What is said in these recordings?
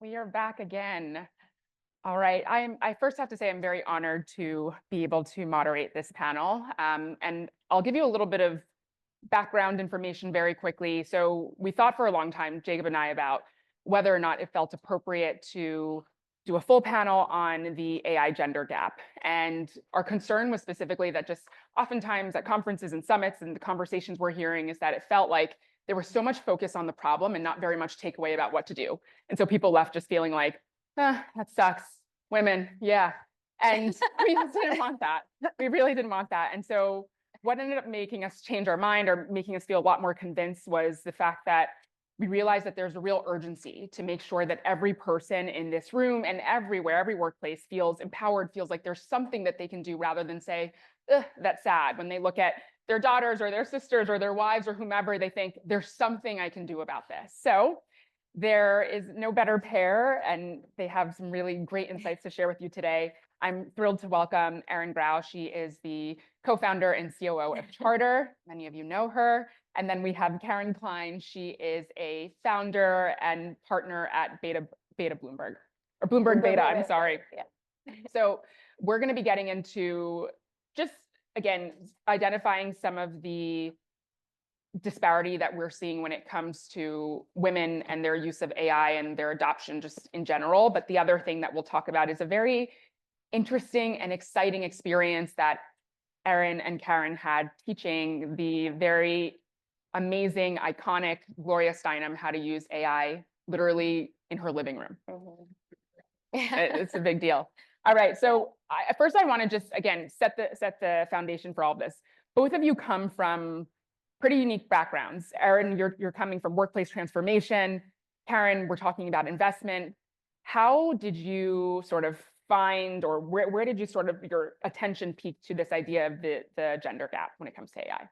We are back again. All right. I first have to say I'm very honored to be able to moderate this panel. And I'll give you a little bit of background information very quickly. So we thought for a long time, Jacob and I, about whether or not it felt appropriate to do a full panel on the AI gender gap. And our concern was specifically that just oftentimes at conferences and summits and the conversations we're hearing is that it felt like there was so much focus on the problem and not very much takeaway about what to do. And so people left just feeling like, that sucks. Women, yeah. And we just didn't want that. We really didn't want that. And so what ended up making us change our mind or making us feel a lot more convinced was the fact that we realized that there's a real urgency to make sure that every person in this room and everywhere, every workplace feels empowered, feels like there's something that they can do rather than say, that's sad. When they look at their daughters or their sisters or their wives or whomever, they think there's something I can do about this. So there is no better pair, and they have some really great insights to share with you today. I'm thrilled to welcome Erin Grau. She is the co-founder and COO of Charter. Many of you know her. And then we have Karin Klein. She is a founder and partner at Beta Bloomberg, or Bloomberg Beta, I'm sorry. Yeah. So we're going to be getting into just, again, identifying some of the disparity that we're seeing when it comes to women and their use of AI and their adoption just in general. But the other thing that we'll talk about is a very interesting and exciting experience that Erin and Karin had teaching the very amazing, iconic Gloria Steinem how to use AI literally in her living room. It's a big deal. All right, so first I want to just, again, set the foundation for all of this. Both of you come from pretty unique backgrounds. Erin, you're coming from workplace transformation. Karin, we're talking about investment. How did you sort of find, or where did you sort of your attention peak to this idea of the gender gap when it comes to AI?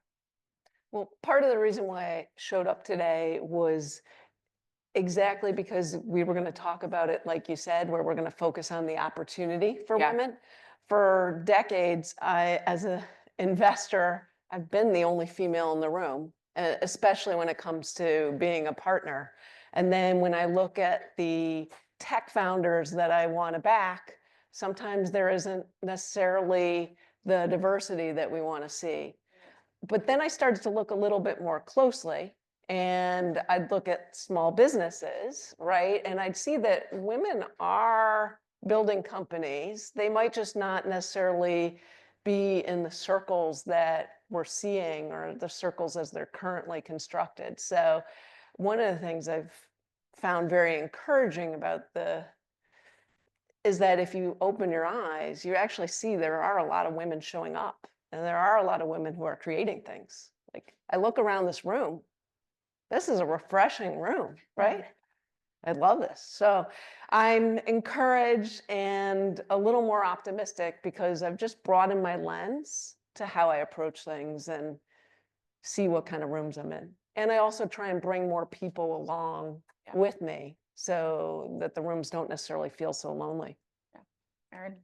Well, part of the reason why I showed up today was exactly because we were going to talk about it, like you said, where we're going to focus on the opportunity for women. For decades, as an investor, I've been the only female in the room, especially when it comes to being a partner. And then when I look at the tech founders that I want to back, sometimes there isn't necessarily the diversity that we want to see. But then I started to look a little bit more closely, and I'd look at small businesses, right? And I'd see that women are building companies. They might just not necessarily be in the circles that we're seeing or the circles as they're currently constructed. So one of the things I've found very encouraging about is that if you open your eyes, you actually see there are a lot of women showing up, and there are a lot of women who are creating things. Like, I look around this room, this is a refreshing room, right? I love this. So I'm encouraged and a little more optimistic because I've just broadened my lens to how I approach things and see what kind of rooms I'm in. And I also try and bring more people along with me so that the rooms don't necessarily feel so lonely. Erin?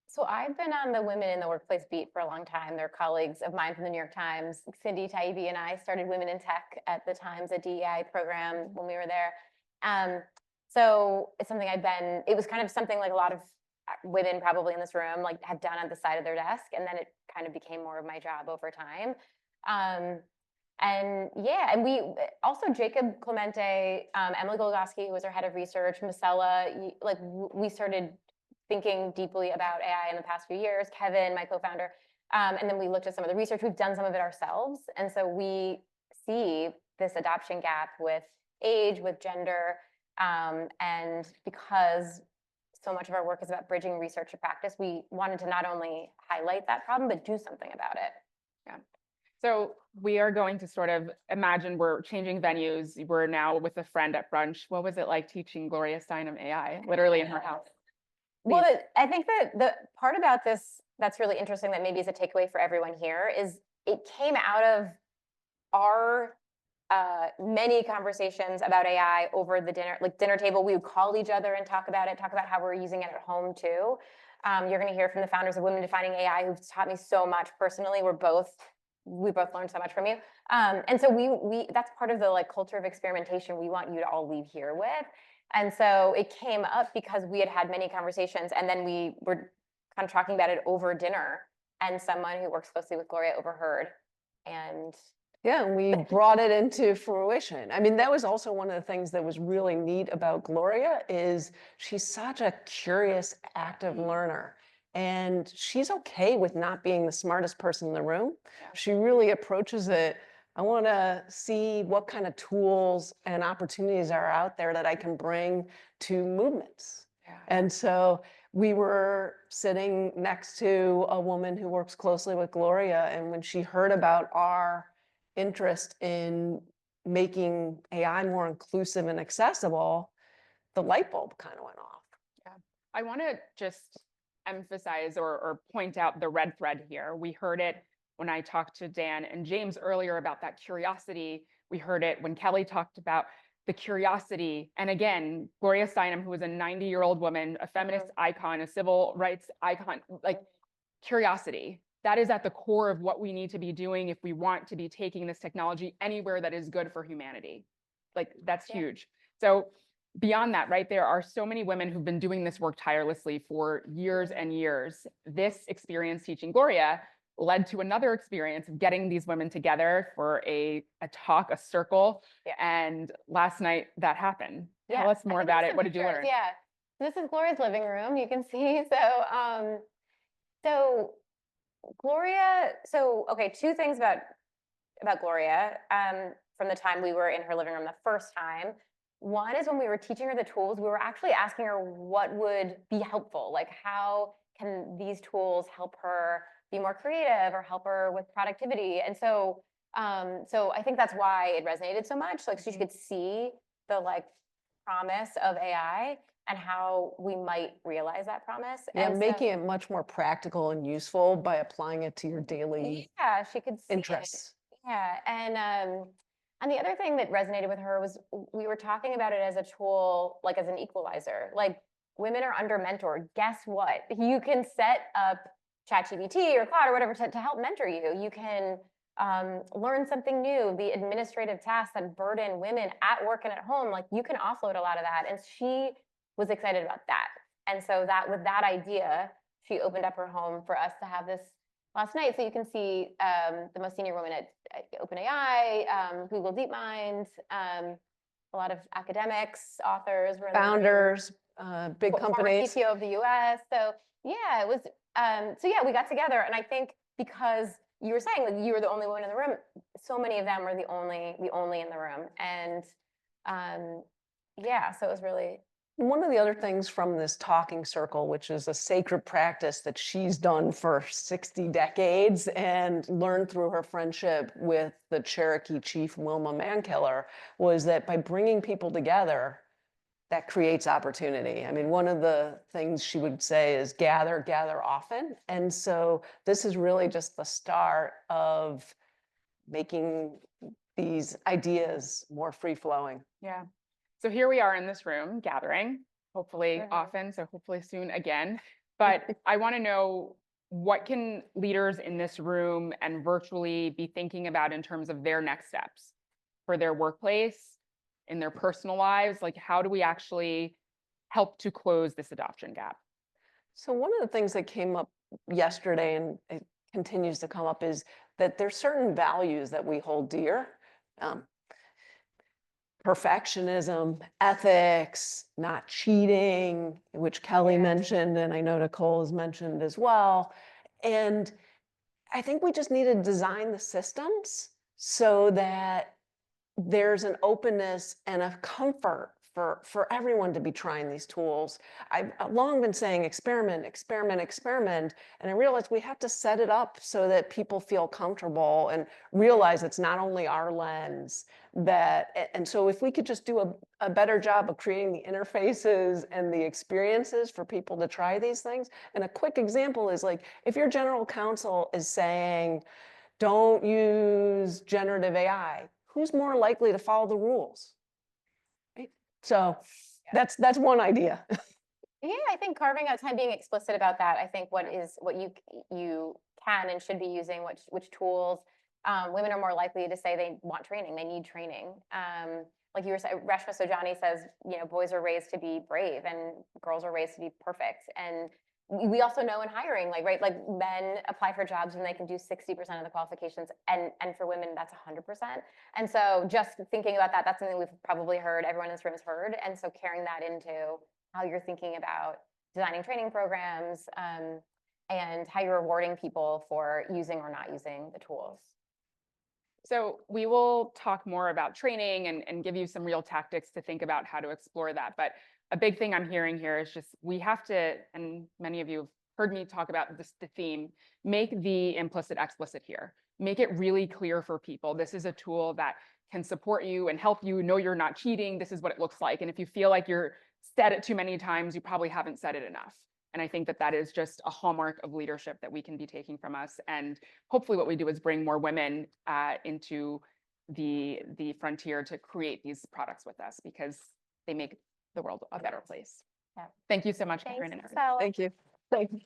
So I've been on the Women in the Workplace beat for a long time. They're colleagues of mine from the New York Times. Cindy Taibbi and I started Women in Tech at the Times, a DEI program when we were there. So it's something it was kind of something like a lot of women probably in this room like have done on the side of their desk. And then it kind of became more of my job over time. And we also, Jacob Clemente, Emily Golgoski, who was our head of research, Marcella, we started thinking deeply about AI in the past few years, Kevin, my co-founder, and then we looked at some of the research. We've done some of it ourselves. And so we see this adoption gap with age, with gender, and because so much of our work is about bridging research to practice, we wanted to not only highlight that problem, but do something about it. Yeah. So we are going to sort of imagine we're changing venues. We're now with a friend at brunch. What was it like teaching Gloria Steinem AI, literally in her house? Well, I think that the part about this that's really interesting that maybe is a takeaway for everyone here is it came out of our many conversations about AI over the dinner table. We would call each other and talk about how we're using it at home too. You're going to hear from the founders of Women Defining AI who've taught me so much personally. We both learned so much from you. And so we that's part of the culture of experimentation we want you to all leave here with. And so it came up because we had many conversations, and then we were kind of talking about it over dinner, and someone who works closely with Gloria overheard. And yeah, and we brought it into fruition. I mean, that was also one of the things that was really neat about Gloria is she's such a curious, active learner. And she's okay with not being the smartest person in the room. She really approaches it. I want to see what kind of tools and opportunities are out there that I can bring to movements. And so we were sitting next to a woman who works closely with Gloria. And when she heard about our interest in making AI more inclusive and accessible, the light bulb kind of went off. Yeah. I want to just emphasize or point out the red thread here. We heard it when I talked to Dan and James earlier about that curiosity. We heard it when Kelly talked about the curiosity. And again, Gloria Steinem, who was a 90-year-old woman, a feminist icon, a civil rights icon, like curiosity. That is at the core of what we need to be doing if we want to be taking this technology anywhere that is good for humanity. Like, that's huge. So beyond that, right, there are so many women who've been doing this work tirelessly for years and years. This experience teaching Gloria led to another experience of getting these women together for a talk, a circle. And last night that happened. Tell us more about it. What did you learn? Yeah, this is Gloria's living room. You can see. So Gloria. So okay, two things about Gloria from the time we were in her living room the first time. One is when we were teaching her the tools, we were actually asking her what would be helpful, like how can these tools help her be more creative or help her with productivity. And so I think that's why it resonated so much. Like, so she could see the promise of AI and how we might realize that promise. Yeah, and making it much more practical and useful by applying it to your daily she could see interests. Yeah, and the other thing that resonated with her was we were talking about it as a tool, like as an equalizer. Like, women are under mentored. Guess what? You can set up ChatGPT or Cloud or whatever to help mentor you. You can learn something new. The administrative tasks that burden women at work and at home, like, you can offload a lot of that. And she was excited about that. And so that with that idea, she opened up her home for us to have this last night. So you can see the most senior woman at OpenAI, Google DeepMind, a lot of academics, authors, founders, big companies. CTO of the US. So yeah, it was. So yeah, we got together, and I think because you were saying that you were the only woman in the room, so many of them were the only in the room, and yeah, so it was really. One of the other things from this talking circle, which is a sacred practice that she's done for 60 decades and learned through her friendship with the Cherokee chief Wilma Mankiller, was that by bringing people together, that creates opportunity. I mean, one of the things she would say is gather, gather often. And so this is really just the start of making these ideas more free-flowing. Yeah. So here we are in this room gathering, hopefully often, so hopefully soon again. But I want to know, what can leaders in this room and virtually be thinking about in terms of their next steps for their workplace, in their personal lives? Like, how do we actually help to close this adoption gap? So one of the things that came up yesterday, and it continues to come up, is that there's certain values that we hold dear. Perfectionism, ethics, not cheating, which Kelly mentioned, and I know Nicole has mentioned as well. And I think we just need to design the systems so that there's an openness and a comfort for everyone to be trying these tools. I've long been saying experiment, experiment, experiment, and I realized we have to set it up so that people feel comfortable and realize it's not only our lens. And so if we could just do a better job of creating the interfaces and the experiences for people to try these things. And a quick example is, like, if your general counsel is saying, don't use generative AI, who's more likely to follow the rules? Right? So that's one idea. Yeah, I think carving out time, being explicit about that. I think what you can and should be using, which tools. Women are more likely to say they want training, they need training. like you were saying, Reshma Sojani says, boys are raised to be brave and girls are raised to be perfect. And we also know in hiring, like men apply for jobs when they can do 60% of the qualifications, and for women that's 100%. And so just thinking about that, that's something we've probably heard, everyone in this room has heard. And so carrying that into how you're thinking about designing training programs, and how you're rewarding people for using or not using the tools. So we will talk more about training and give you some real tactics to think about how to explore that. But a big thing I'm hearing here is just we have to, and many of you have heard me talk about this, the theme, make the implicit explicit here. Make it really clear for people. This is a tool that can support you and help you know you're not cheating. This is what it looks like. And if you feel like you're said it too many times, you probably haven't said it enough. And I think that that is just a hallmark of leadership that we can be taking from us. And hopefully what we do is bring more women into the frontier to create these products with us, because they make the world a better place. Yeah. Thank you so much, Thanks, Karin and Erin. Marcella. Thank you. Thank you.